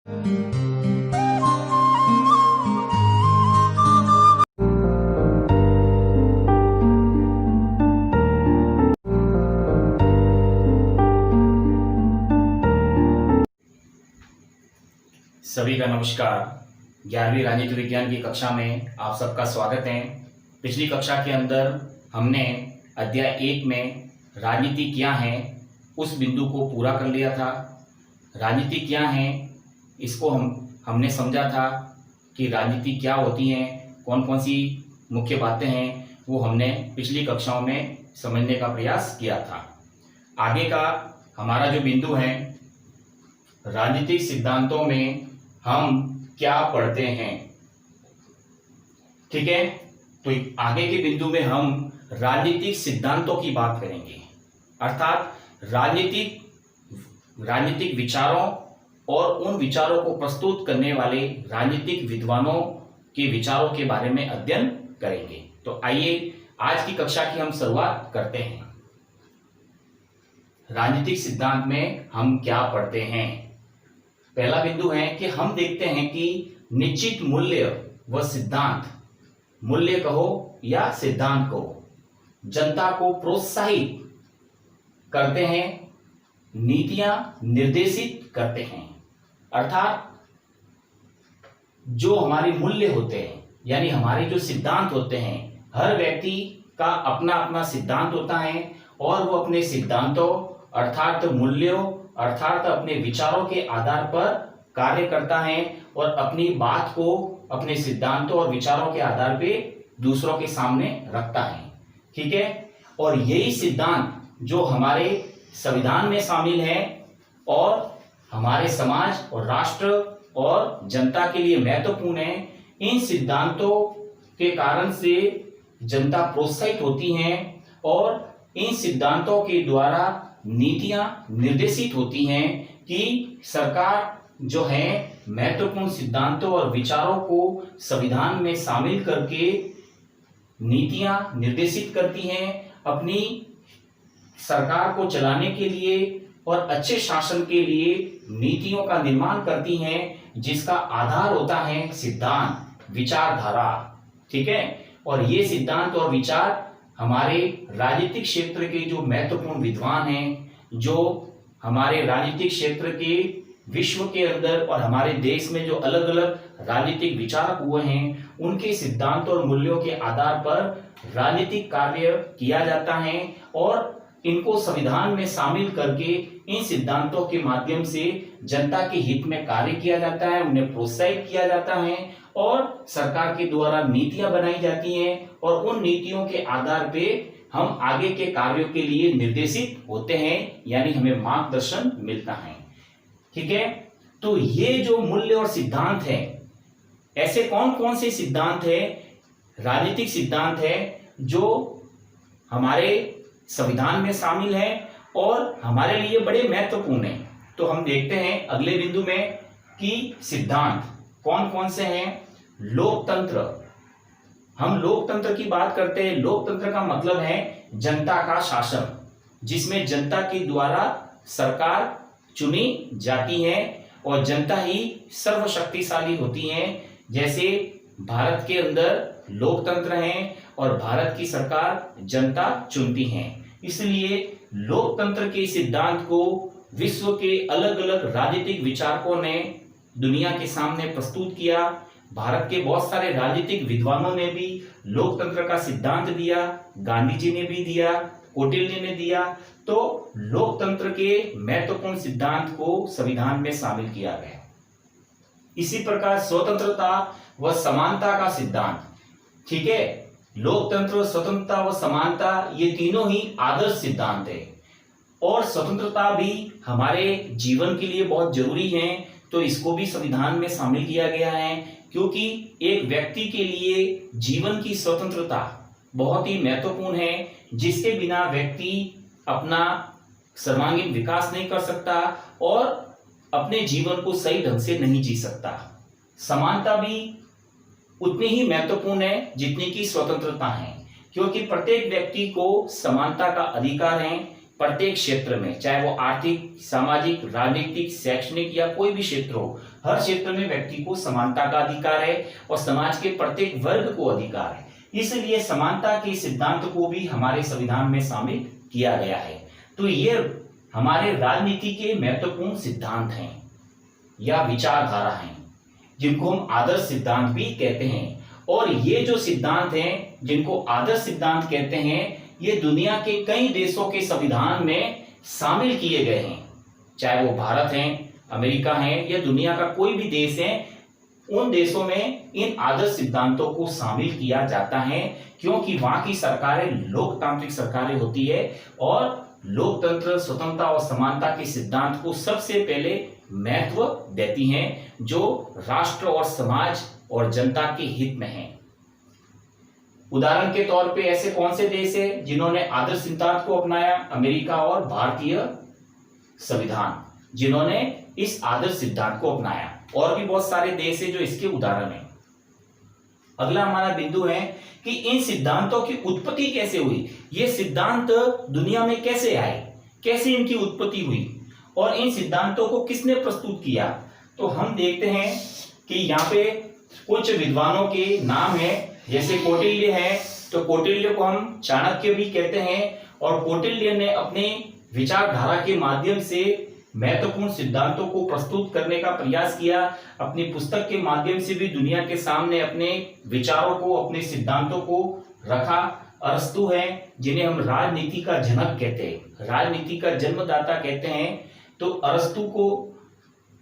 सभी का नमस्कार। 11वीं राजनीति विज्ञान की कक्षा में आप सबका स्वागत है। पिछली कक्षा के अंदर हमने अध्याय 1 में राजनीति क्या है उस बिंदु को पूरा कर लिया था। राजनीति क्या है इसको हमने समझा था कि राजनीति क्या होती है, कौन कौन सी मुख्य बातें हैं, वो हमने पिछली कक्षाओं में समझने का प्रयास किया था। आगे का हमारा जो बिंदु है, राजनीतिक सिद्धांतों में हम क्या पढ़ते हैं। ठीक है, तो आगे के बिंदु में हम राजनीतिक सिद्धांतों की बात करेंगे, अर्थात राजनीतिक विचारों और उन विचारों को प्रस्तुत करने वाले राजनीतिक विद्वानों के विचारों के बारे में अध्ययन करेंगे। तो आइए आज की कक्षा की हम शुरुआत करते हैं। राजनीतिक सिद्धांत में हम क्या पढ़ते हैं। पहला बिंदु है कि हम देखते हैं कि निश्चित मूल्य व सिद्धांत, मूल्य कहो या सिद्धांत कहो, जनता को प्रोत्साहित करते हैं, नीतियां निर्देशित करते हैं। अर्थात जो हमारे मूल्य होते हैं यानी हमारे जो सिद्धांत होते हैं, हर व्यक्ति का अपना अपना सिद्धांत होता है और वो अपने सिद्धांतों अर्थात मूल्यों अर्थात अपने विचारों के आधार पर कार्य करता है और अपनी बात को अपने सिद्धांतों और विचारों के आधार पे दूसरों के सामने रखता है। ठीक है, और यही सिद्धांत जो हमारे संविधान में शामिल है और हमारे समाज और राष्ट्र और जनता के लिए महत्वपूर्ण है। इन सिद्धांतों के कारण से जनता प्रोत्साहित होती है और इन सिद्धांतों के द्वारा नीतियां निर्देशित होती हैं कि सरकार जो है महत्वपूर्ण सिद्धांतों और विचारों को संविधान में शामिल करके नीतियां निर्देशित करती हैं अपनी सरकार को चलाने के लिए और अच्छे शासन के लिए नीतियों का निर्माण करती हैं, जिसका आधार होता है सिद्धांत, विचारधारा। ठीक है, और ये सिद्धांत और विचार हमारे राजनीतिक क्षेत्र के जो महत्वपूर्ण विद्वान हैं, जो हमारे राजनीतिक क्षेत्र के विश्व के अंदर और हमारे देश में जो अलग अलग राजनीतिक विचारक हुए हैं, उनके सिद्धांतों और मूल्यों के आधार पर राजनीतिक कार्य किया जाता है और इनको संविधान में शामिल करके इन सिद्धांतों के माध्यम से जनता के हित में कार्य किया जाता है, उन्हें प्रोत्साहित किया जाता है और सरकार के द्वारा नीतियां बनाई जाती हैं और उन नीतियों के आधार पे हम आगे के कार्यों के लिए निर्देशित होते हैं, यानी हमें मार्गदर्शन मिलता है। ठीक है, तो ये जो मूल्य और सिद्धांत है, ऐसे कौन कौन से सिद्धांत है, राजनीतिक सिद्धांत है जो हमारे संविधान में शामिल है और हमारे लिए बड़े महत्वपूर्ण है। तो हम देखते हैं अगले बिंदु में कि सिद्धांत कौन कौन से हैं। लोकतंत्र, हम लोकतंत्र की बात करते हैं। लोकतंत्र का मतलब है जनता का शासन, जिसमें जनता के द्वारा सरकार चुनी जाती है और जनता ही सर्वशक्तिशाली होती है। जैसे भारत के अंदर लोकतंत्र है और भारत की सरकार जनता चुनती है, इसलिए लोकतंत्र के सिद्धांत को विश्व के अलग अलग राजनीतिक विचारकों ने दुनिया के सामने प्रस्तुत किया। भारत के बहुत सारे राजनीतिक विद्वानों ने भी लोकतंत्र का सिद्धांत दिया, गांधी जी ने भी दिया, कौटिल्य ने दिया। तो लोकतंत्र के महत्वपूर्ण सिद्धांत को संविधान में शामिल किया गया। इसी प्रकार स्वतंत्रता व समानता का सिद्धांत, ठीक है, लोकतंत्र, स्वतंत्रता व समानता ये तीनों ही आदर्श सिद्धांत है और स्वतंत्रता भी हमारे जीवन के लिए बहुत जरूरी है, तो इसको भी संविधान में शामिल किया गया है, क्योंकि एक व्यक्ति के लिए जीवन की स्वतंत्रता बहुत ही महत्वपूर्ण है, जिसके बिना व्यक्ति अपना सर्वांगीण विकास नहीं कर सकता और अपने जीवन को सही ढंग से नहीं जी सकता। समानता भी उतनी ही महत्वपूर्ण है जितनी की स्वतंत्रता है, क्योंकि प्रत्येक व्यक्ति को समानता का अधिकार है, प्रत्येक क्षेत्र में, चाहे वो आर्थिक, सामाजिक, राजनीतिक, शैक्षणिक या कोई भी क्षेत्र हो, हर क्षेत्र में व्यक्ति को समानता का अधिकार है और समाज के प्रत्येक वर्ग को अधिकार है। इसलिए समानता के सिद्धांत को भी हमारे संविधान में शामिल किया गया है। तो ये हमारे राजनीति के महत्वपूर्ण सिद्धांत हैं या विचारधारा हैं, जिनको हम आदर्श सिद्धांत भी कहते हैं। और ये जो सिद्धांत हैं, जिनको आदर्श सिद्धांत कहते हैं, ये दुनिया के कई देशों के संविधान में शामिल किए गए हैं। चाहे वो भारत है, अमेरिका है या दुनिया का कोई भी देश है, उन देशों में इन आदर्श सिद्धांतों को शामिल किया जाता है, क्योंकि वहां की सरकारें लोकतांत्रिक सरकारें होती है और लोकतंत्र, स्वतंत्रता और समानता के सिद्धांत को सबसे पहले महत्व देती हैं, जो राष्ट्र और समाज और जनता के हित में है। उदाहरण के तौर पे ऐसे कौन से देश है जिन्होंने आदर्श सिद्धांत को अपनाया? अमेरिका और भारतीय संविधान, जिन्होंने इस आदर्श सिद्धांत को अपनाया। और भी बहुत सारे देश है जो इसके उदाहरण हैं। अगला हमारा बिंदु है कि इन सिद्धांतों की उत्पत्ति कैसे हुई, ये सिद्धांत दुनिया में कैसे आए, कैसे इनकी उत्पत्ति हुई और इन सिद्धांतों को किसने प्रस्तुत किया। तो हम देखते हैं कि यहाँ पे कुछ विद्वानों के नाम है, जैसे कौटिल्य है, तो कौटिल्य को हम चाणक्य भी कहते हैं और कौटिल्य ने अपने विचारधारा के माध्यम से महत्वपूर्ण सिद्धांतों को प्रस्तुत करने का प्रयास किया। अपनी पुस्तक के माध्यम से भी दुनिया के सामने अपने विचारों को, अपने सिद्धांतों को रखा। अरस्तु है, जिन्हें हम राजनीति का जनक कहते हैं, राजनीति का जन्मदाता कहते हैं। तो अरस्तु को,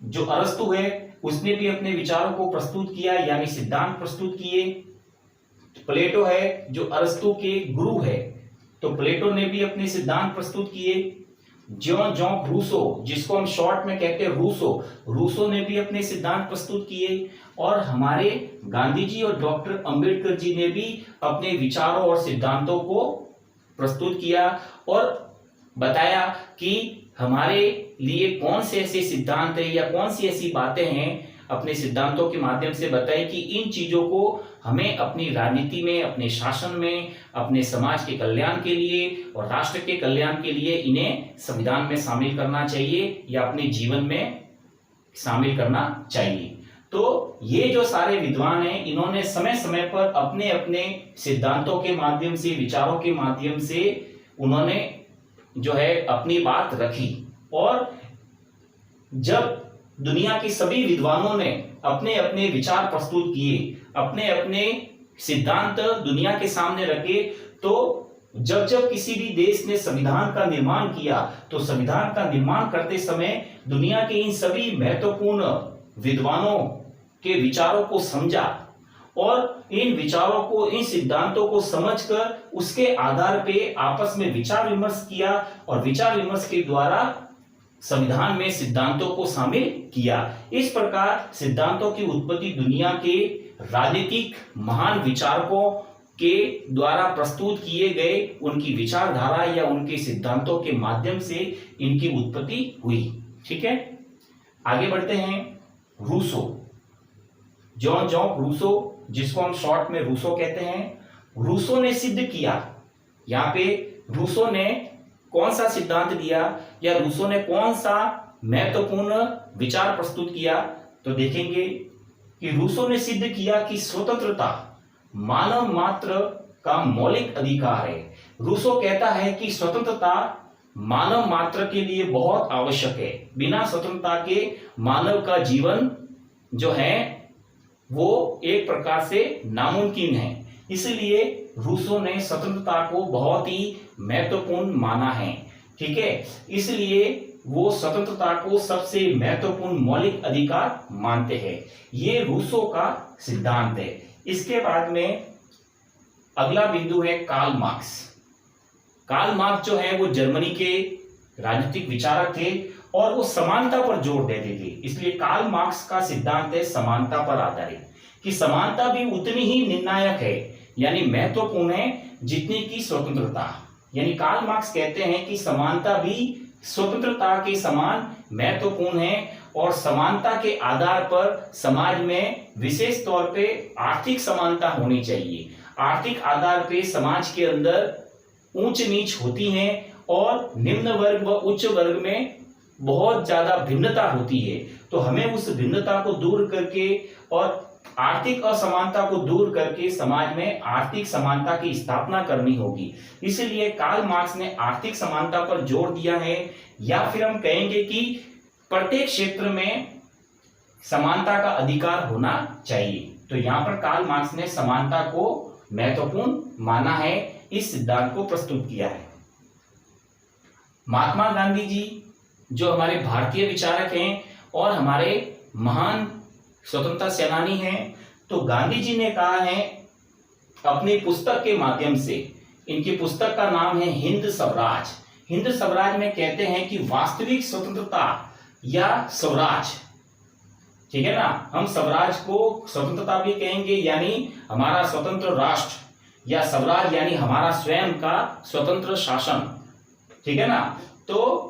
जो अरस्तु है, उसने भी अपने विचारों को प्रस्तुत किया, यानी सिद्धांत प्रस्तुत किए। प्लेटो है, जो अरस्तु के गुरु है, तो प्लेटो ने भी अपने सिद्धांत प्रस्तुत किए। जॉन जॉन रूसो, जिसको हम शॉर्ट में कहते हैं रूसो, रूसो ने भी अपने सिद्धांत प्रस्तुत किए। और हमारे गांधी जी और डॉक्टर अंबेडकर जी ने भी अपने विचारों और सिद्धांतों को प्रस्तुत किया और बताया कि हमारे लिए कौन से ऐसे सिद्धांत है या कौन सी ऐसी बातें हैं, अपने सिद्धांतों के माध्यम से बताए कि इन चीजों को हमें अपनी राजनीति में, अपने शासन में, अपने समाज के कल्याण के लिए और राष्ट्र के कल्याण के लिए इन्हें संविधान में शामिल करना चाहिए या अपने जीवन में शामिल करना चाहिए। तो ये जो सारे विद्वान हैं, इन्होंने समय समय पर अपने अपने सिद्धांतों के माध्यम से, विचारों के माध्यम से उन्होंने जो है अपनी बात रखी। और जब दुनिया के सभी विद्वानों ने अपने अपने विचार प्रस्तुत किए, अपने अपने सिद्धांत दुनिया के सामने रखे, तो जब जब किसी भी देश ने संविधान का निर्माण किया, तो संविधान का निर्माण करते समय दुनिया के इन सभी महत्वपूर्ण विद्वानों के विचारों को समझा और इन विचारों को, इन सिद्धांतों को समझकर उसके आधार पे आपस में विचार विमर्श किया और विचार विमर्श के द्वारा संविधान में सिद्धांतों को शामिल किया। इस प्रकार सिद्धांतों की उत्पत्ति दुनिया के राजनीतिक महान विचारकों के द्वारा प्रस्तुत किए गए उनकी विचारधारा या उनके सिद्धांतों के माध्यम से इनकी उत्पत्ति हुई। ठीक है, आगे बढ़ते हैं। रूसो, जॉन जॉन रूसो, जिसको हम शॉर्ट में रूसो कहते हैं, रूसो ने सिद्ध किया। यहाँ पे रूसो ने कौन सा सिद्धांत दिया या रूसो ने कौन सा महत्वपूर्ण विचार प्रस्तुत किया, तो देखेंगे कि रूसो ने सिद्ध किया कि स्वतंत्रता मानव मात्र का मौलिक अधिकार है। रूसो कहता है कि स्वतंत्रता मानव मात्र के लिए बहुत आवश्यक है। बिना स्वतंत्रता के मानव का जीवन जो है वो एक प्रकार से नामुमकिन है। इसलिए रूसो ने स्वतंत्रता को बहुत ही महत्वपूर्ण माना है। ठीक है, इसलिए वो स्वतंत्रता को सबसे महत्वपूर्ण मौलिक अधिकार मानते हैं। ये रूसो का सिद्धांत है। इसके बाद में अगला बिंदु है कार्ल मार्क्स। कार्ल मार्क्स जो है वो जर्मनी के राजनीतिक विचारक थे और वो समानता पर जोर देते थे। इसलिए कार्ल मार्क्स का सिद्धांत है समानता पर आधारित, कि समानता भी उतनी ही निर्णायक है, यानी महत्वपूर्ण है जितनी की स्वतंत्रता। यानी कार्ल मार्क्स कहते हैं कि समानता भी स्वतंत्रता के समान महत्वपूर्ण है और समानता के आधार पर समाज में विशेष तौर पे आर्थिक समानता होनी चाहिए। आर्थिक आधार पे समाज के अंदर ऊंच नीच होती है और निम्न वर्ग व उच्च वर्ग में बहुत ज्यादा भिन्नता होती है। तो हमें उस भिन्नता को दूर करके और आर्थिक असमानता को दूर करके समाज में आर्थिक समानता की स्थापना करनी होगी। इसलिए कार्ल मार्क्स ने आर्थिक समानता पर जोर दिया है, या फिर हम कहेंगे कि प्रत्येक क्षेत्र में समानता का अधिकार होना चाहिए। तो यहां पर कार्ल मार्क्स ने समानता को महत्वपूर्ण माना है, इस सिद्धांत को प्रस्तुत किया है। महात्मा गांधी जी जो हमारे भारतीय विचारक हैं और हमारे महान स्वतंत्रता सेनानी हैं, तो गांधी जी ने कहा है अपनी पुस्तक के माध्यम से, इनकी पुस्तक का नाम है हिंद स्वराज। हिंद स्वराज में कहते हैं कि वास्तविक स्वतंत्रता या स्वराज, ठीक है ना, हम स्वराज को स्वतंत्रता भी कहेंगे, यानी हमारा स्वतंत्र राष्ट्र, या स्वराज यानी हमारा स्वयं का स्वतंत्र शासन, ठीक है ना। तो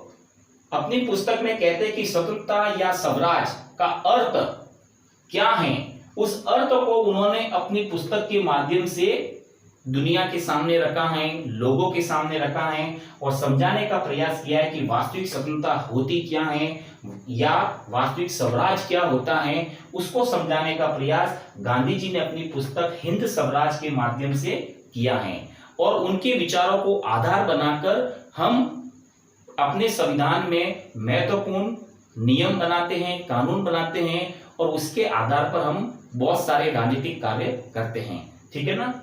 अपनी पुस्तक में कहते हैं कि स्वतंत्रता या स्वराज का अर्थ क्या है, उस अर्थ को उन्होंने अपनी पुस्तक के माध्यम से दुनिया के सामने रखा है, लोगों के सामने रखा है और समझाने का प्रयास किया है कि वास्तविक स्वतंत्रता होती क्या है या वास्तविक स्वराज क्या होता है, उसको समझाने का प्रयास गांधी जी ने अपनी पुस्तक हिंद स्वराज के माध्यम से किया है। और उनके विचारों को आधार बनाकर हम अपने संविधान में महत्वपूर्ण नियम बनाते हैं, कानून बनाते हैं और उसके आधार पर हम बहुत सारे राजनीतिक कार्य करते हैं, ठीक है ना।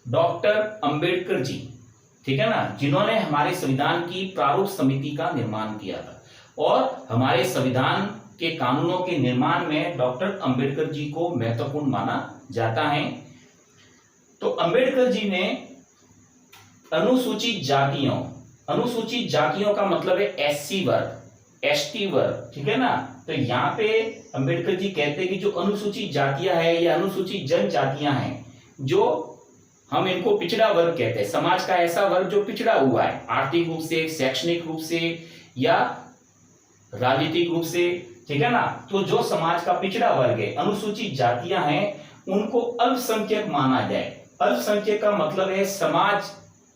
डॉक्टर अंबेडकर जी, ठीक है ना, जिन्होंने हमारे संविधान की प्रारूप समिति का निर्माण किया था और हमारे संविधान के कानूनों के निर्माण में डॉक्टर अंबेडकर जी को महत्वपूर्ण माना जाता है। तो अंबेडकर जी ने अनुसूचित जातियों का मतलब है एससी वर्ग, एसटी वर्ग, ठीक है ना। तो यहाँ पे अंबेडकर जी कहते हैं कि जो अनुसूचित जातियां हैं या अनुसूचित जनजातियां हैं, जो हम इनको पिछड़ा वर्ग कहते हैं, समाज का ऐसा वर्ग जो पिछड़ा हुआ है आर्थिक रूप से, शैक्षणिक रूप से या राजनीतिक रूप से, ठीक है ना। तो जो समाज का पिछड़ा वर्ग है, अनुसूचित जातियां हैं, उनको अल्पसंख्यक माना जाए। अल्पसंख्यक का मतलब है समाज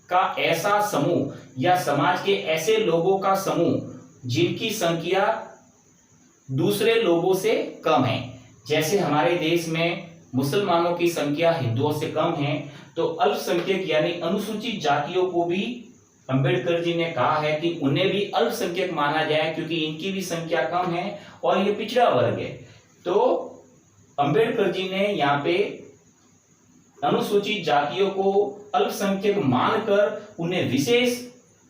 का ऐसा समूह या समाज के ऐसे लोगों का समूह जिनकी संख्या दूसरे लोगों से कम है। जैसे हमारे देश में मुसलमानों की संख्या हिंदुओं से कम है, तो अल्पसंख्यक यानी अनुसूचित जातियों को भी अंबेडकर जी ने कहा है कि उन्हें भी अल्पसंख्यक माना जाए क्योंकि इनकी भी संख्या कम है और ये पिछड़ा वर्ग है। तो अंबेडकर जी ने यहाँ पे अनुसूचित जातियों को अल्पसंख्यक मानकर उन्हें विशेष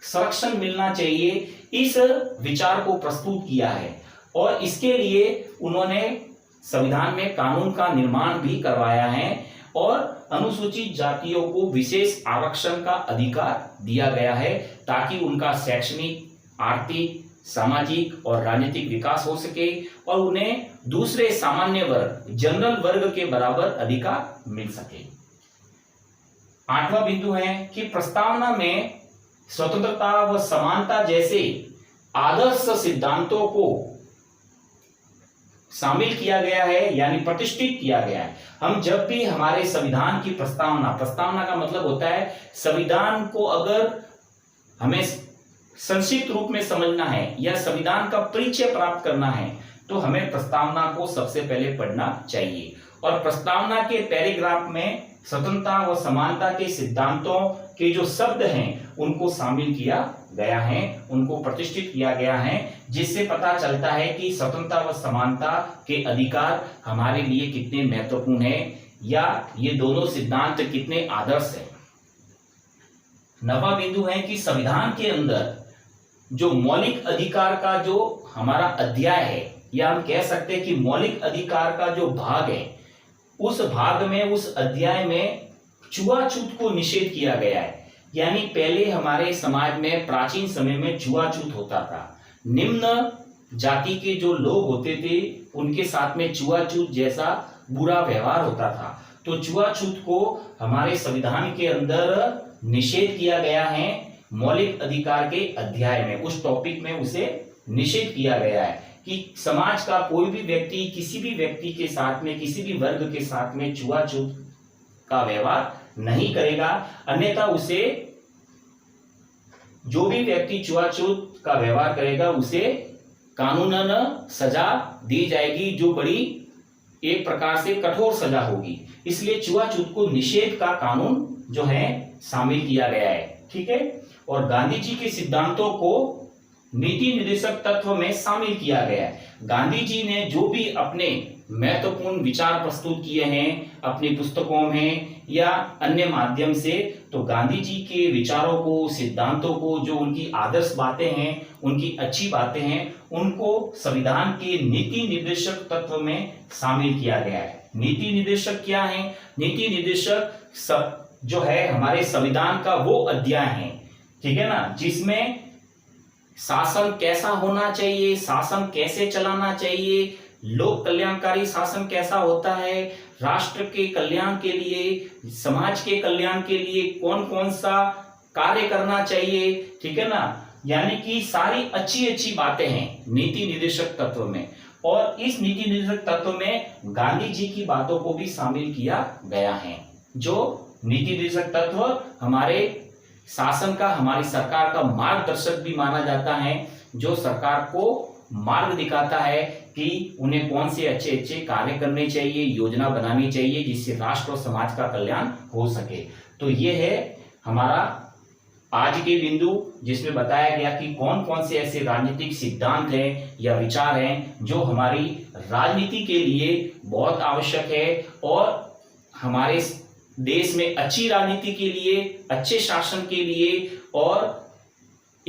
संरक्षण मिलना चाहिए, इस विचार को प्रस्तुत किया है और इसके लिए उन्होंने संविधान में कानून का निर्माण भी करवाया है और अनुसूचित जातियों को विशेष आरक्षण का अधिकार दिया गया है ताकि उनका शैक्षणिक, आर्थिक, सामाजिक और राजनीतिक विकास हो सके और उन्हें दूसरे सामान्य वर्ग, जनरल वर्ग के बराबर अधिकार मिल सके। 8वां बिंदु है कि प्रस्तावना में स्वतंत्रता व समानता जैसे आदर्श सिद्धांतों को शामिल किया गया है, यानी प्रतिष्ठित किया गया है। हम जब भी हमारे संविधान की प्रस्तावना का मतलब होता है संविधान को अगर हमें संक्षिप्त रूप में समझना है या संविधान का परिचय प्राप्त करना है तो हमें प्रस्तावना को सबसे पहले पढ़ना चाहिए और प्रस्तावना के पैराग्राफ में स्वतंत्रता व समानता के सिद्धांतों के जो शब्द हैं उनको शामिल किया गया है, उनको प्रतिष्ठित किया गया है, जिससे पता चलता है कि स्वतंत्रता व समानता के अधिकार हमारे लिए कितने महत्वपूर्ण है या ये दोनों सिद्धांत कितने आदर्श है। 9वां बिंदु है कि संविधान के अंदर जो मौलिक अधिकार का जो हमारा अध्याय है या हम कह सकते हैं कि मौलिक अधिकार का जो भाग है, उस भाग में, उस अध्याय में छुआछूत को निषेध किया गया है। यानी पहले हमारे समाज में प्राचीन समय में छुआछूत होता था, निम्न जाति के जो लोग होते थे उनके साथ में छुआछूत जैसा बुरा व्यवहार होता था। तो छुआछूत को हमारे संविधान के अंदर निषेध किया गया है, मौलिक अधिकार के अध्याय में, उस टॉपिक में उसे निषेध किया गया है कि समाज का कोई भी व्यक्ति किसी भी व्यक्ति के साथ में, किसी भी वर्ग के साथ में छुआछूत का व्यवहार नहीं करेगा, अन्यथा उसे जो भी व्यक्ति छुआछूत का व्यवहार करेगा उसे कानूनन सजा दी जाएगी, जो बड़ी एक प्रकार से कठोर सजा होगी। इसलिए छुआछूत को निषेध का कानून जो है शामिल किया गया है। ठीक है। और गांधी जी के सिद्धांतों को नीति निर्देशक तत्व में शामिल किया गया है। गांधी जी ने जो भी अपने महत्वपूर्ण विचार प्रस्तुत किए हैं अपनी पुस्तकों में या अन्य माध्यम से, तो गांधी जी के विचारों को, सिद्धांतों को, जो उनकी आदर्श बातें हैं, उनकी अच्छी बातें हैं, उनको संविधान के नीति निर्देशक तत्व में शामिल किया गया है। नीति निर्देशक क्या है? नीति निर्देशक जो है हमारे संविधान का वो अध्याय है, ठीक है ना, जिसमें शासन कैसा होना चाहिए, शासन कैसे चलाना चाहिए, लोक कल्याणकारी शासन कैसा होता है, राष्ट्र के कल्याण के लिए, समाज के कल्याण के लिए कौन कौन सा कार्य करना चाहिए, ठीक है ना। यानी कि सारी अच्छी अच्छी बातें हैं नीति निर्देशक तत्व में। और इस नीति निर्देशक तत्व में गांधी जी की बातों को भी शामिल किया गया है। जो नीति निर्देशक तत्व हमारे शासन का, हमारी सरकार का मार्गदर्शक भी माना जाता है, जो सरकार को मार्ग दिखाता है कि उन्हें कौन से अच्छे अच्छे कार्य करने चाहिए, योजना बनानी चाहिए, जिससे राष्ट्र और समाज का कल्याण हो सके। तो ये है हमारा आज के बिंदु, जिसमें बताया गया कि कौन कौन से ऐसे राजनीतिक सिद्धांत हैं या विचार हैं जो हमारी राजनीति के लिए बहुत आवश्यक है और हमारे देश में अच्छी राजनीति के लिए, अच्छे शासन के लिए और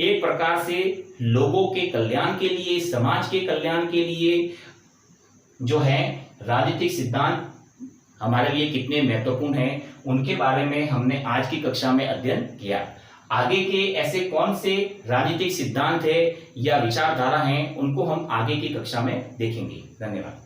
एक प्रकार से लोगों के कल्याण के लिए, समाज के कल्याण के लिए जो है राजनीतिक सिद्धांत हमारे लिए कितने महत्वपूर्ण हैं, उनके बारे में हमने आज की कक्षा में अध्ययन किया। आगे के ऐसे कौन से राजनीतिक सिद्धांत है या विचारधारा हैं, उनको हम आगे की कक्षा में देखेंगे। धन्यवाद।